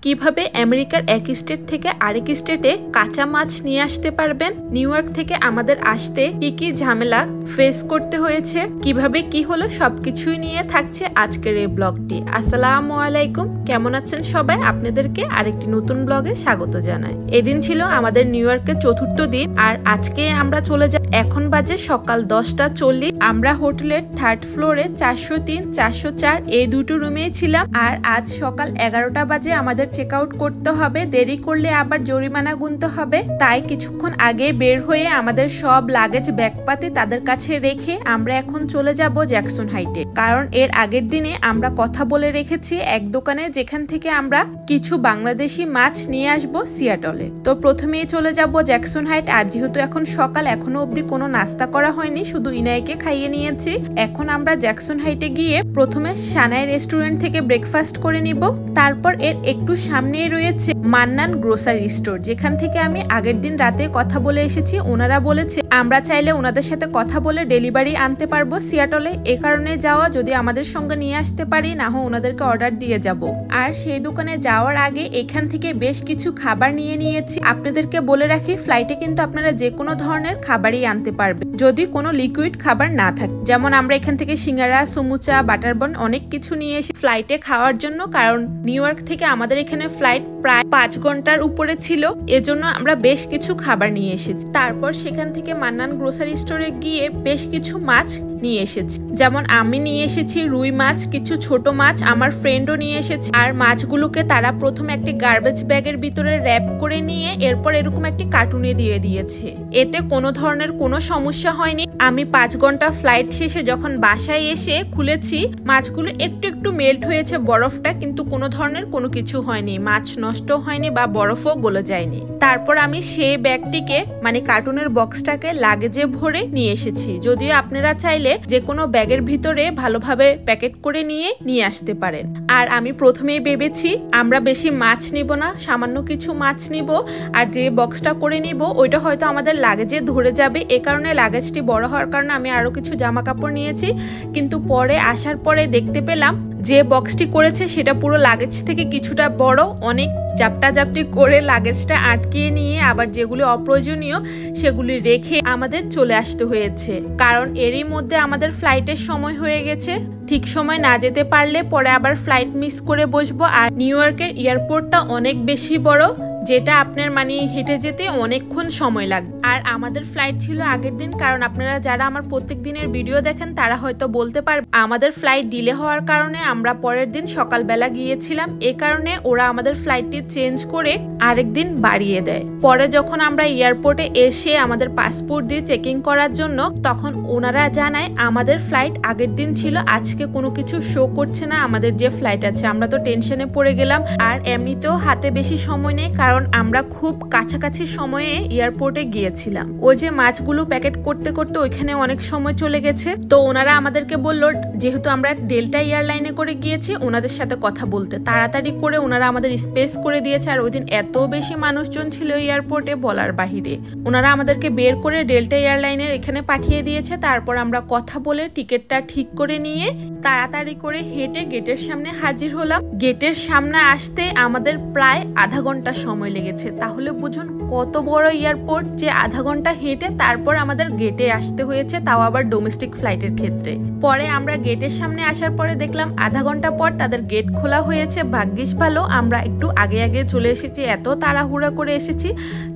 কিভাবে আমেরিকার এক স্টেট থেকে আরেক স্টেটে কাঁচা মাছ নিয়ে আসতে পারবেন, নিউ ইয়র্ক থেকে আমাদের আসতে কি কি ঝামেলা ফেস করতে হয়েছে, কিভাবে কি হলো, সবকিছুই নিয়ে থাকছে আজকের এই ব্লগটি। আসসালামু আলাইকুম, কেমন আছেন সবাই? আপনাদেরকে আরেকটি নতুন ব্লগে স্বাগত জানাই। এদিন ছিল আমাদের নিউ ইয়র্কের চতুর্থ দিন, আর আজকে আমরা চলে যাই। এখন বাজে সকাল 10:40। আমরা হোটেলের 3rd ফ্লোরে 403, 404 এই দুটো রুমেই ছিলাম। আর আজ সকাল 11টা বাজে আমাদের চেক আউট করতে হবে, দেরি করলে আবার জরিমানা গুনতে হবে। তাই কিছুক্ষণ আগে বের হয়ে আমাদের সব লাগেজ ব্যাগপাতি তাদের কাছে রেখে আমরা এখন চলে যাব জ্যাকসন হাইটে। কারণ এর আগের দিনে আমরা কথা বলে রেখেছি এক দোকানে, যেখান থেকে আমরা কিছু বাংলাদেশি মাছ নিয়ে আসব সিয়াটলে। তো প্রথমেই চলে যাব জ্যাকসন হাইট। আর যেহেতু এখন সকাল, এখনো অবধি কোনো নাস্তা করা হয়নি, শুধু ইনাইকে খাইয়ে নিয়েছি। এখন আমরা জ্যাকসন হাইটে গিয়ে প্রথমে সানাই রেস্টুরেন্ট থেকে ব্রেকফাস্ট করে নিব। তারপর এর একটু সামনেই রয়েছে মান্নান গ্রোসারি স্টোর, যেখান থেকে আমি আগের দিন রাতে কথা বলে এসেছি। ওনারা বলেছে আমরা চাইলে ওনাদের সাথে কথা বলে ডেলিভারি আনতে পারবো সিয়াটলে। এ কারণে যাওয়া, যদি আমাদের সঙ্গে নিয়ে আসতে পারি, না হয় ওনাদেরকে অর্ডার দিয়ে যাব। আর সেই দোকানে যাওয়ার আগে এখান থেকে বেশ কিছু খাবার নিয়ে নিয়েছি। আপনাদেরকে বলে রাখি, ফ্লাইটে কিন্তু আপনারা যে কোনো ধরনের খাবারই আনতে পারবেন, যদি কোনো লিকুইড খাবার না থাকে। যেমন আমরা এখান থেকে সিঙ্গারা, সমুচা, বাটার বন অনেক কিছু নিয়ে এসে ফ্লাইটে খাওয়ার জন্য। কারণ নিউ ইয়র্ক থেকে আমাদের এখানে ফ্লাইট প্রায় 5 ঘন্টার উপরে ছিল, এজন্য আমরা বেশ কিছু খাবার নিয়ে এসেছি। তারপর সেখান থেকে মান্নান গ্রোসারি স্টোরে গিয়ে বেশ কিছু মাছ নিয়ে এসেছি। যেমন আমি নিয়ে এসেছি রুই মাছ, কিছু ছোট মাছ, আমার ফ্রেন্ডও নিয়ে এসেছে। আর মাছগুলোকে তারা প্রথমে একটি গার্বেজ ব্যাগের ভিতরে র্যাপ করে নিয়ে এরপর এরকম একটি কার্টুনে দিয়ে দিয়েছে। এতে কোনো ধরনের কোনো সমস্যা হয়নি। আমি 5 ঘন্টা ফ্লাইট শেষে যখন বাসায় এসে খুলেছি, মাছগুলো একটু একটু মেল্ট হয়েছে বরফটা, কিন্তু কোনো ধরনের কোনো কিছু হয়নি, মাছ নষ্ট হয়নি বা বরফও গলে যায়নি। তারপর আমি সেই ব্যাগটিকে, মানে কার্টুনের বক্সটাকে লাগেজে ভরে নিয়ে এসেছি। যদিও আপনারা চাইলে যে কোনো ব্যাগের ভিতরে ভালোভাবে প্যাকেট করে নিয়ে আসতে পারেন। আর আমি প্রথমেই ভেবেছি আমরা বেশি মাছ নিব না, সামান্য কিছু মাছ নিব, আর যে বক্সটা করে নিব ওইটা হয়তো আমাদের লাগেজে ধরে যাবে। এ কারণে লাগেজটি বড় হওয়ার কারণে আমি আরো কিছু জামা কাপড় নিয়েছি। কিন্তু পরে আসার পরে দেখতে পেলাম যে বক্সটি করেছে সেটা পুরো লাগেজ থেকে কিছুটা বড়। অনেক জাপটাজাপটি করে লাগেজটা আটকিয়ে নিয়ে আবার যেগুলি অপ্রয়োজনীয় সেগুলি রেখে আমাদের চলে আসতে হয়েছে। কারণ এরই মধ্যে আমাদের ফ্লাইটের সময় হয়ে গেছে। ঠিক সময় না যেতে পারলে পরে আবার ফ্লাইট মিস করে বসবো। আর নিউ ইয়র্কের এয়ারপোর্টটা অনেক বেশি বড়, যেটা আপনার মানে হেঁটে যেতে অনেকক্ষণ সময় লাগবে। আর আমাদের ফ্লাইট ছিল আগের দিন। কারণ আপনারা যারা আমার প্রত্যেক দিনের ভিডিও দেখেন তারা হয়তো বলতে পারবে আমাদের ফ্লাইট ডিলে হওয়ার কারণে আমরা পরের দিন সকালবেলা গিয়েছিলাম। এ কারণে ওরা আমাদের ফ্লাইটটি চেঞ্জ করে আরেক দিন বাড়িয়ে দেয়। পরে যখন আমরা এয়ারপোর্টে এসে আমাদের পাসপোর্ট দিয়ে চেকিং করার জন্য, তখন ওনারা জানায় আমাদের ফ্লাইট আগের দিন ছিল, আজকে কোনো কিছু শো করছে না আমাদের যে ফ্লাইট আছে। আমরা তো টেনশনে পড়ে গেলাম। আর এমনিতেও হাতে বেশি সময় নেই, কারণ আমরা খুব কাছাকাছি সময়ে এয়ারপোর্টে গিয়েছিলাম। ওই যে মাছগুলো প্যাকেট করতে করতে ওইখানে অনেক সময় চলে গেছে। তো ওনারা আমাদেরকে বলল, যেহেতু আমরা ডেল্টা এয়ারলাইনে করে গিয়েছি, ওনাদের সাথে কথা বলতে। তাড়াতাড়ি করে ওনারা আমাদের স্পেস করে দিয়েছে। আর ওই দিন এত বেশি মানুষজন ছিল এয়ারপোর্টে বলার বাহিরে। ওনারা আমাদেরকে বের করে ডেল্টা এয়ারলাইনের এখানে পাঠিয়ে দিয়েছে। তারপর আমরা কথা বলে টিকিটটা ঠিক করে নিয়ে তাড়াতাড়ি করে হেঁটে গেটের সামনে হাজির হলাম। গেটের সামনে আসতে আমাদের প্রায় আধা ঘন্টা সময় লেগেছে। তাহলে বুঝুন কত বড় এয়ারপোর্ট যে আধা ঘন্টা হেঁটে তারপর আমাদের গেটে আসতে হয়েছে, তাও আবার ডোমেস্টিক ফ্লাইটের ক্ষেত্রে। পরে আমরা গেটের সামনে আসার পরে দেখলাম আধা ঘন্টা পর তাদের গেট খোলা হয়েছে। ভাগ্যিস ভালো আমরা একটু আগে আগে চলে এসেছি, এত তাড়াহুড়া করে এসেছি।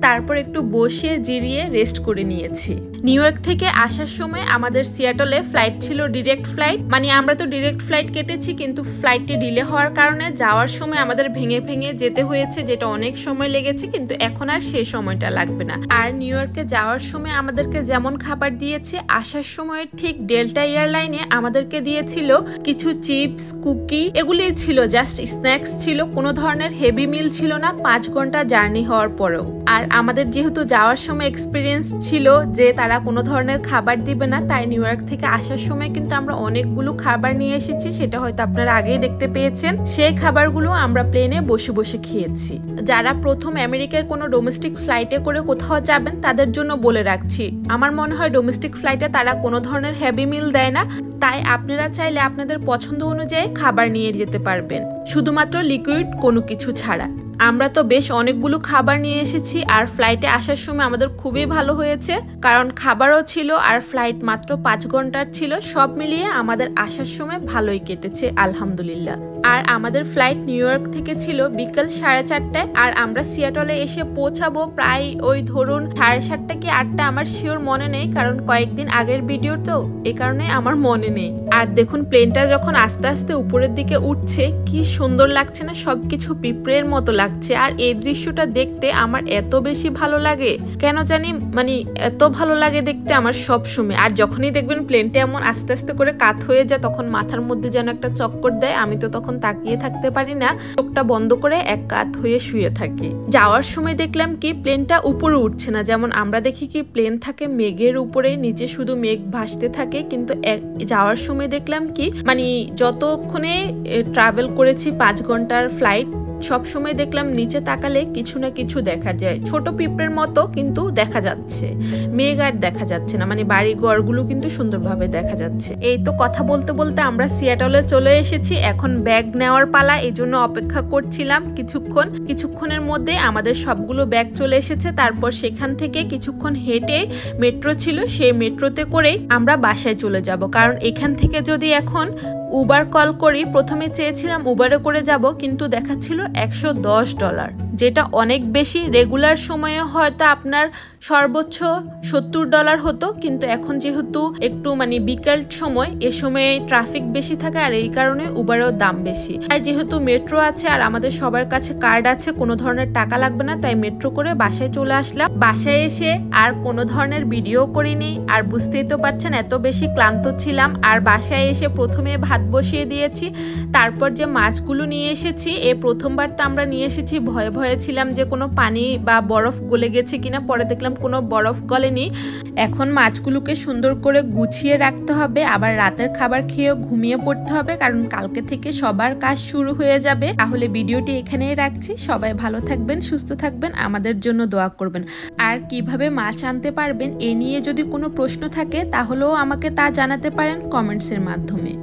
তারপর একটু বসে জিরিয়ে রেস্ট করে নিয়েছি। নিউ ইয়র্ক থেকে আসার সময় আমাদের সিয়াটলে ফ্লাইট ছিল ডিরেক্ট ফ্লাইট, মানে আমরা তো ডিরেক্ট ফ্লাইট কেটেছি, কিন্তু ফ্লাইটটি ডিলে হওয়ার কারণে যাওয়ার সময় আমাদের ভেঙে ভেঙে যেতে হয়েছে, যেটা অনেক সময় লেগেছে। কিন্তু এখন আর সেই সময়টা লাগবে না। আর নিউ ইয়র্কে যাওয়ার সময় আমাদেরকে যেমন খাবার দিয়েছে, আসার সময় ঠিক ডেল্টা এয়ারলাইনে আমাদেরকে দিয়েছিল কিছু চিপস, কুকি, এগুলি ছিল জাস্ট স্ন্যাক্স ছিল, কোনো ধরনের হেভি মিল ছিল না 5 ঘন্টা জার্নি হওয়ার পরেও। আর আমাদের যেহেতু যাওয়ার সময় এক্সপিরিয়েন্স ছিল যে তারা কোনো ধরনের খাবার দিবে না, তাই নিউ ইয়র্ক থেকে আসার সময় কিন্তু আমরা অনেকগুলো খাবার নিয়ে এসেছি। সেটা হয়তো আপনারা আগেই দেখতে পেয়েছেন। সেই খাবারগুলো আমরা প্লেনে বসে বসে খেয়েছি। যারা প্রথম আমেরিকায় কোনো ডোমেস্টিক ফ্লাইটে করে কোথাও যাবেন তাদের জন্য বলে রাখছি, আমার মনে হয় ডোমেস্টিক ফ্লাইটে তারা কোনো ধরনের হেভি মিল দেয় না। তাই আপনারা চাইলে আপনাদের পছন্দ অনুযায়ী খাবার নিয়ে যেতে পারবেন। শুধুমাত্র লিকুইড কোনো কিছু ছাড়া। আমরা তো বেশ অনেকগুলো খাবার নিয়ে এসেছি আর ফ্লাইটে আসার সময় আমাদের খুবই ভালো হয়েছে, কারণ খাবারও ছিল আর ফ্লাইট মাত্র 5 ঘন্টার ছিল। সব মিলিয়ে আমাদের আসার সময় ভালোই কেটেছে আলহামদুলিল্লাহ। আর আমাদের ফ্লাইট নিউ ইয়র্ক থেকে ছিল বিকেল 4:30টায়, আর আমরা সিয়াটলে এসে পৌঁছাবো প্রায় ওই ধরুন 7:30 কি 8টা, আমার শিওর মনে নেই, কারণ কয়েকদিন আগের ভিডিও তো এই কারণে আমার মনে নেই। আর দেখুন প্লেনটা যখন আস্তে আস্তে উপরের দিকে উঠছে কি সুন্দর লাগছে না, সবকিছু পিঁপড়ের মতো লাগছে। আর এই দৃশ্যটা দেখতে আমার এত বেশি ভালো লাগে, কেন জানি মানে এত ভালো লাগে দেখতে আমার সব সময়। আর যখনই দেখবেন প্লেনটা এমন আস্তে আস্তে করে কাত হয়ে যায় তখন মাথার মধ্যে যেন একটা চক্কর দেয়, আমি তো তখন তাকিয়ে থাকতে পারি না, চোখটা বন্ধ করে এক কাত হয়ে শুয়ে থাকি। যাওয়ার সময় দেখলাম কি প্লেনটা উপরে উঠছে না, যেমন আমরা দেখি কি প্লেন থাকে মেঘের উপরে, নিচে শুধু মেঘ ভাসতে থাকে, কিন্তু যাওয়ার সময় দেখলাম কি মানে যতক্ষণে ট্রাভেল করেছি 5 ঘন্টার ফ্লাইট, সব সময় দেখলাম নিচে তাকালে কিছু না কিছু দেখা যায়, ছোট পিঁপড়ের মতো কিন্তু দেখা যাচ্ছে, মেঘ আর দেখা যাচ্ছে না, মানে বাড়ি ঘরগুলো কিন্তু সুন্দরভাবে দেখা যাচ্ছে। এই তো কথা বলতে বলতে আমরা সিয়াটলে চলে এসেছি, এখন ব্যাগ নেওয়ার পালা, এই জন্য অপেক্ষা করছিলাম কিছুক্ষণের মধ্যে আমাদের সবগুলো ব্যাগ চলে এসেছে। তারপর সেখান থেকে কিছুক্ষণ হেঁটে মেট্রো ছিল, সেই মেট্রোতে করেই আমরা বাসায় চলে যাব, কারণ এখান থেকে যদি এখন উবার কল করি, প্রথমে চেয়েছিলাম উবারে করে যাব, কিন্তু দেখাচ্ছিল $110, যেটা অনেক বেশি। রেগুলার সময়ে হয়তো আপনার সর্বোচ্চ $70 হতো, কিন্তু এখন যেহেতু একটু মানে বিকেল সময়, এ সময়ে ট্রাফিক বেশি থাকে আর এই কারণে উবারেও দাম বেশি। তাই যেহেতু মেট্রো আছে আর আমাদের সবার কাছে কার্ড আছে, কোনো ধরনের টাকা লাগবে না, তাই মেট্রো করে বাসায় চলে আসলাম। বাসায় এসে আর কোনো ধরনের ভিডিও করিনি, আর বুঝতেই তো পারছেন এত বেশি ক্লান্ত ছিলাম। আর বাসায় এসে প্রথমে ভাত বসিয়ে দিয়েছি, তারপর যে মাছগুলো নিয়ে এসেছি, প্রথমবার তো আমরা নিয়ে এসেছি, ভয়ে ভয়ে ছিলাম যে কোনো পানি বা বরফ গলে গেছে কিনা, পরে দেখলাম কোনো বরফ গলেনি। এখন মাছগুলোকে সুন্দর করে গুছিয়ে রাখতে হবে, আবার রাতের খাবার খেয়েও ঘুমিয়ে পড়তে হবে, কারণ কালকে থেকে সবার কাজ শুরু হয়ে যাবে। তাহলে ভিডিওটি এখানেই রাখছি, সবাই ভালো থাকবেন, সুস্থ থাকবেন, আমাদের জন্য দোয়া করবেন। আর কিভাবে মাছ আনতে পারবেন এ নিয়ে যদি কোনো প্রশ্ন থাকে তাহলেও আমাকে তা জানাতে পারেন কমেন্টসের মাধ্যমে।